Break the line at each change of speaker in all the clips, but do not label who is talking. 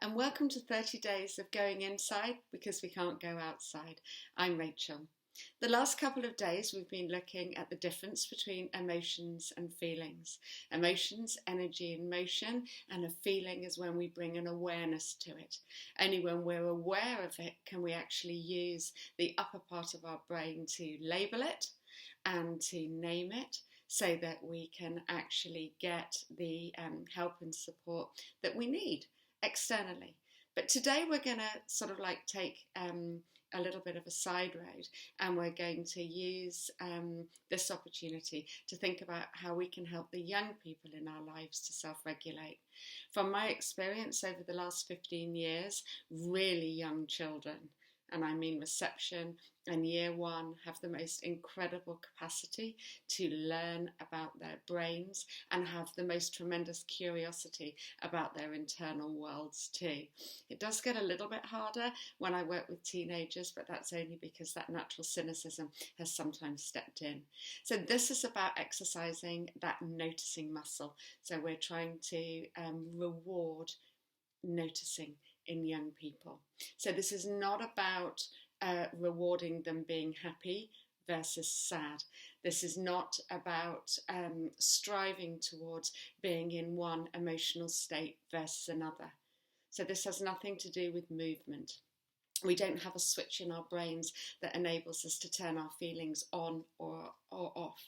and welcome to 30 Days of Going Inside because we can't go outside. I'm Rachel. The last couple of days we've been looking at the difference between emotions and feelings. Emotions, energy and motion, and a feeling is when we bring an awareness to it. Only when we're aware of it can we actually use the upper part of our brain to label it and to name it, so that we can actually get the help and support that we need externally. But today we're going to sort of like take a little bit of a side road, and we're going to use this opportunity to think about how we can help the young people in our lives to self-regulate. From my experience over the last 15 years, really young children, and I mean reception and year one, have the most incredible capacity to learn about their brains and have the most tremendous curiosity about their internal worlds too. It does get a little bit harder when I work with teenagers, but that's only because that natural cynicism has sometimes stepped in. So this is about exercising that noticing muscle. So we're trying to reward noticing in young people. So this is not about rewarding them being happy versus sad. This is not about striving towards being in one emotional state versus another. So this has nothing to do with movement. We don't have a switch in our brains that enables us to turn our feelings on or off.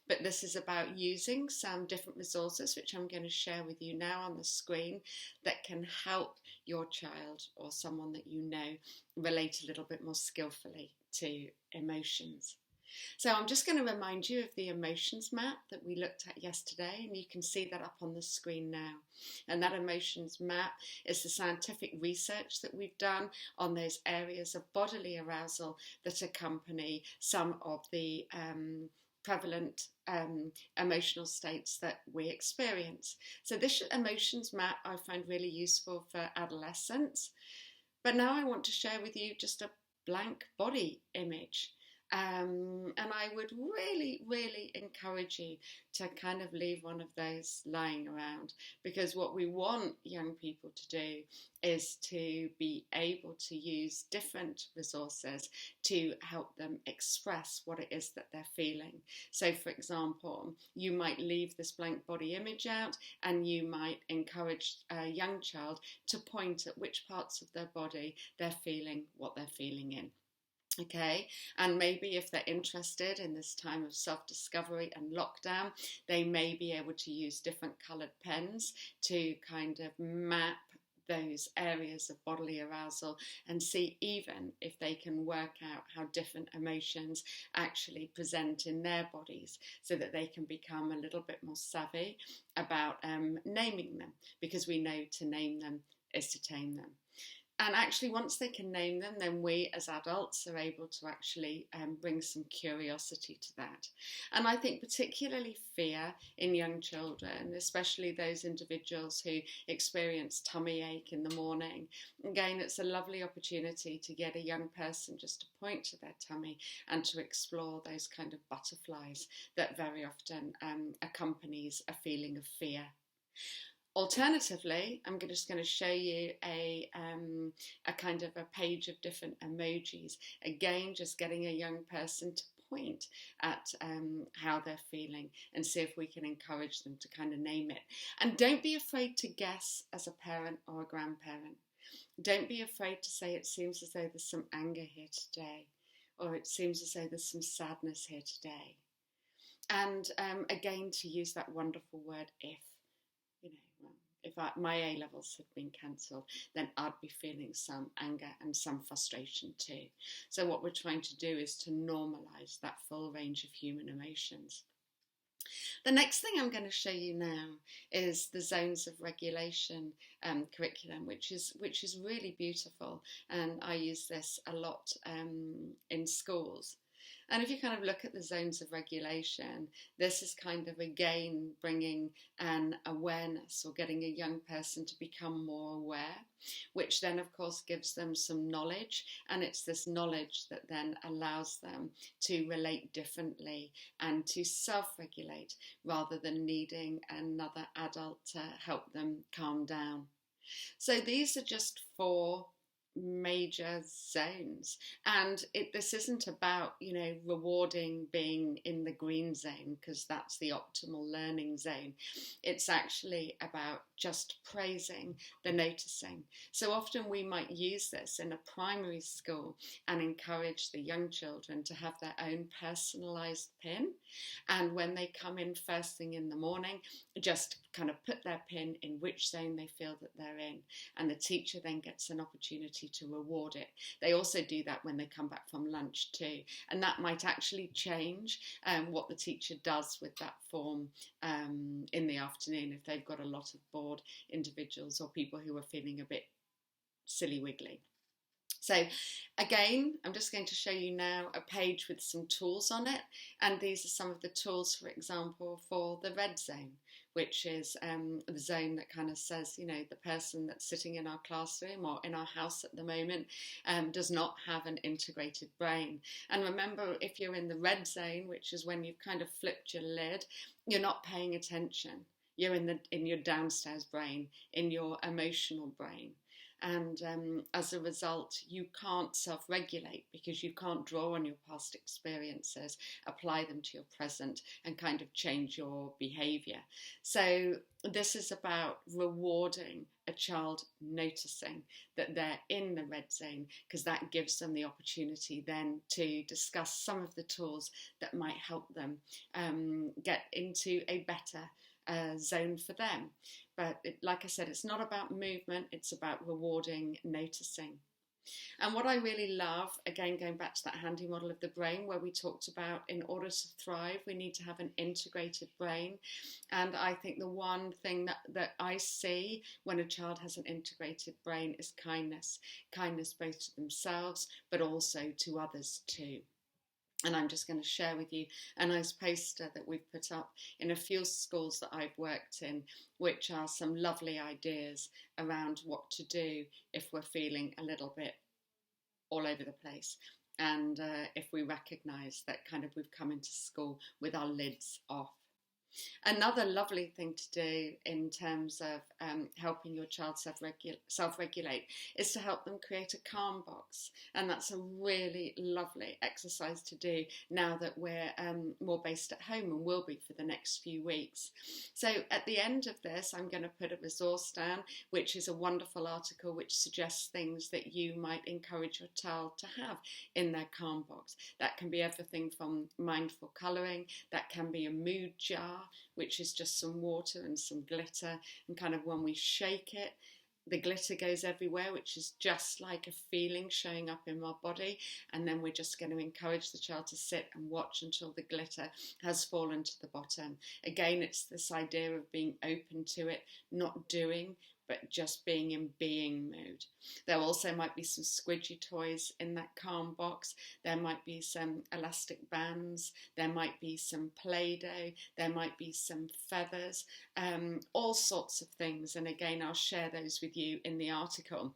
But this is about using some different resources, which I'm going to share with you now on the screen, that can help your child or someone that you know relate a little bit more skillfully to emotions. So I'm just going to remind you of the emotions map that we looked at yesterday, and you can see that up on the screen now. And that emotions map is the scientific research that we've done on those areas of bodily arousal that accompany some of the prevalent emotional states that we experience. So this emotions map I find really useful for adolescents. But now I want to share with you just a blank body image. And I would really encourage you to kind of leave one of those lying around, because what we want young people to do is to be able to use different resources to help them express what it is that they're feeling. So for example, you might leave this blank body image out, and you might encourage a young child to point at which parts of their body they're feeling what they're feeling in. Okay, and maybe if they're interested in this time of self-discovery and lockdown, they may be able to use different coloured pens to kind of map those areas of bodily arousal and see even if they can work out how different emotions actually present in their bodies, so that they can become a little bit more savvy about naming them, because we know to name them is to tame them. And actually, once they can name them, then we as adults are able to actually bring some curiosity to that. And I think particularly fear in young children, especially those individuals who experience tummy ache in the morning. Again, it's a lovely opportunity to get a young person just to point to their tummy and to explore those kind of butterflies that very often accompanies a feeling of fear. Alternatively, I'm just going to show you a kind of a page of different emojis. Again, just getting a young person to point at how they're feeling and see if we can encourage them to kind of name it. And don't be afraid to guess as a parent or a grandparent. Don't be afraid to say, it seems as though there's some anger here today, or it seems as though there's some sadness here today. And again, to use that wonderful word if. If my A-levels had been cancelled, then I'd be feeling some anger and some frustration too. So what we're trying to do is to normalise that full range of human emotions. The next thing I'm going to show you now is the Zones of Regulation curriculum, which is really beautiful, and I use this a lot in schools. And if you kind of look at the zones of regulation, this is kind of again bringing an awareness, or getting a young person to become more aware, which then of course gives them some knowledge, and it's this knowledge that then allows them to relate differently and to self-regulate rather than needing another adult to help them calm down. So these are just four major zones, and this isn't about rewarding being in the green zone, because that's the optimal learning zone. It's actually about just praising the noticing. So often we might use this in a primary school and encourage the young children to have their own personalized pin, and when they come in first thing in the morning, just kind of put their pin in which zone they feel that they're in, and the teacher then gets an opportunity to reward it. They also do that when they come back from lunch too, and that might actually change what the teacher does with that form in the afternoon if they've got a lot of bored individuals or people who are feeling a bit silly wiggly. So again, I'm just going to show you now a page with some tools on it, and these are some of the tools, for example, for the red zone, which is the zone that kind of says, the person that's sitting in our classroom or in our house at the moment does not have an integrated brain. And remember, if you're in the red zone, which is when you've kind of flipped your lid, you're not paying attention. You're in your downstairs brain, in your emotional brain. And as a result, you can't self-regulate because you can't draw on your past experiences, apply them to your present, and kind of change your behaviour. So this is about rewarding a child noticing that they're in the red zone, because that gives them the opportunity then to discuss some of the tools that might help them get into a better zone for them. But like I said, it's not about movement, it's about rewarding noticing. And what I really love, again going back to that handy model of the brain where we talked about, in order to thrive we need to have an integrated brain. And I think the one thing that I see when a child has an integrated brain is kindness both to themselves but also to others too. And I'm just going to share with you a nice poster that we've put up in a few schools that I've worked in, which are some lovely ideas around what to do if we're feeling a little bit all over the place. And if we recognise that kind of we've come into school with our lids off. Another lovely thing to do in terms of helping your child self-regulate is to help them create a calm box, and that's a really lovely exercise to do now that we're more based at home and will be for the next few weeks. So at the end of this I'm going to put a resource down, which is a wonderful article which suggests things that you might encourage your child to have in their calm box. That can be everything from mindful colouring, that can be a mood jar, which is just some water and some glitter, and kind of when we shake it, the glitter goes everywhere, which is just like a feeling showing up in our body. And then we're just going to encourage the child to sit and watch until the glitter has fallen to the bottom. Again, it's this idea of being open to it, not doing, but just being in being mode. There also might be some squidgy toys in that calm box. There might be some elastic bands. There might be some Play-Doh. There might be some feathers, all sorts of things. And again, I'll share those with you in the article.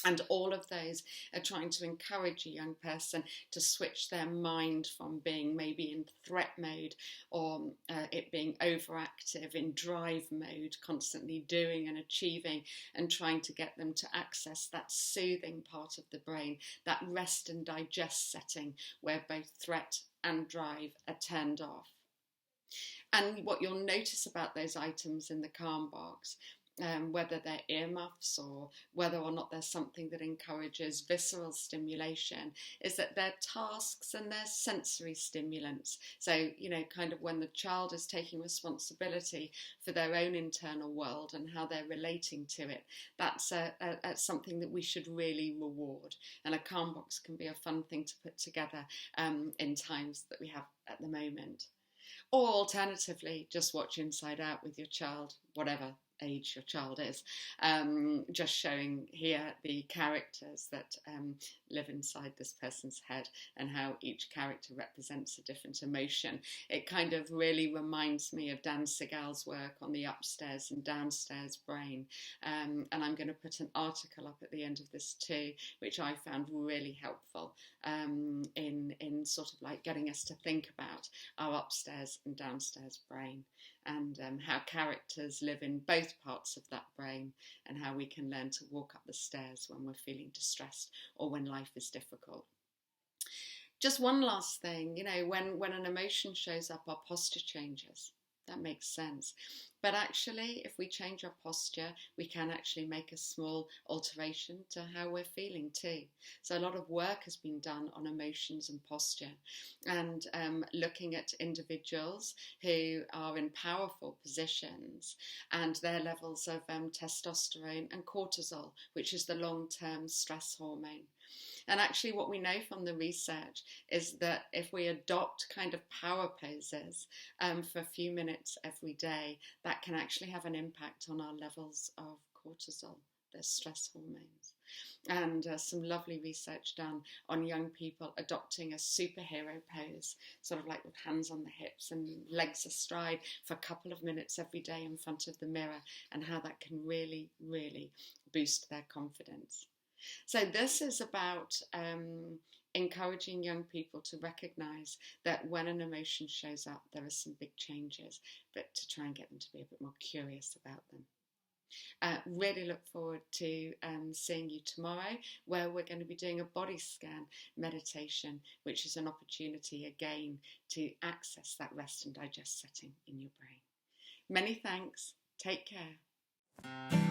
And all of those are trying to encourage a young person to switch their mind from being maybe in threat mode, or it being overactive in drive mode, constantly doing and achieving, and trying to get them to access that soothing part of the brain, that rest and digest setting where both threat and drive are turned off. And what you'll notice about those items in the calm box, whether they're earmuffs or whether or not there's something that encourages visceral stimulation, is that they're tasks and they're sensory stimulants. So, kind of when the child is taking responsibility for their own internal world and how they're relating to it, that's something that we should really reward. And a calm box can be a fun thing to put together in times that we have at the moment. Or alternatively, just watch Inside Out with your child, whatever age your child is, just showing here the characters that live inside this person's head and how each character represents a different emotion. It kind of really reminds me of Dan Segal's work on the upstairs and downstairs brain, and I'm going to put an article up at the end of this too, which I found really helpful in sort of like getting us to think about our upstairs and downstairs brain. and how characters live in both parts of that brain, and how we can learn to walk up the stairs when we're feeling distressed or when life is difficult. Just one last thing, when an emotion shows up, our posture changes. That makes sense. But actually, if we change our posture, we can actually make a small alteration to how we're feeling too. So a lot of work has been done on emotions and posture, and looking at individuals who are in powerful positions and their levels of testosterone and cortisol, which is the long-term stress hormone. And actually what we know from the research is that if we adopt kind of power poses for a few minutes every day, that can actually have an impact on our levels of cortisol, the stress hormones. And some lovely research done on young people adopting a superhero pose, sort of like with hands on the hips and legs astride for a couple of minutes every day in front of the mirror, and how that can really, really boost their confidence. So this is about encouraging young people to recognise that when an emotion shows up, there are some big changes, but to try and get them to be a bit more curious about them. Really look forward to seeing you tomorrow, where we're going to be doing a body scan meditation, which is an opportunity again to access that rest and digest setting in your brain. Many thanks. Take care.